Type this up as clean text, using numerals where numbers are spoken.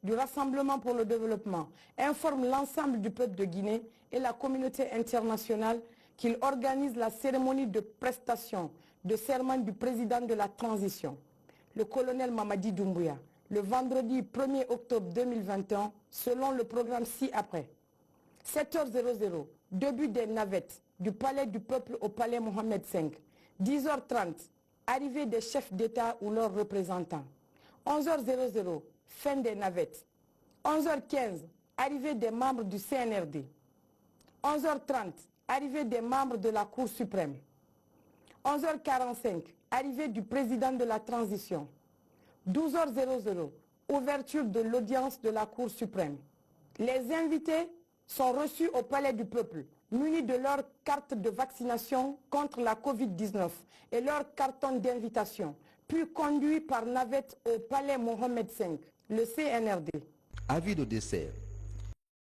du Rassemblement pour le développement informe l'ensemble du peuple de Guinée et la communauté internationale qu'il organise la cérémonie de prestation de serment du président de la transition, le colonel Mamadi Doumbouya, le vendredi 1er octobre 2021, selon le programme ci-après. 7h00, début des navettes du palais du peuple au palais Mohamed V. 10h30, arrivée des chefs d'État ou leurs représentants. 11h00, fin des navettes. 11h15, arrivée des membres du CNRD. 11h30, arrivée des membres de la Cour suprême. 11h45, arrivée du président de la transition. 12h00, ouverture de l'audience de la Cour suprême. Les invités sont reçus au palais du peuple, munis de leur carte de vaccination contre la Covid-19 et leur carton d'invitation, puis conduits par navette au palais Mohamed V, le CNRD. Avis de dessert.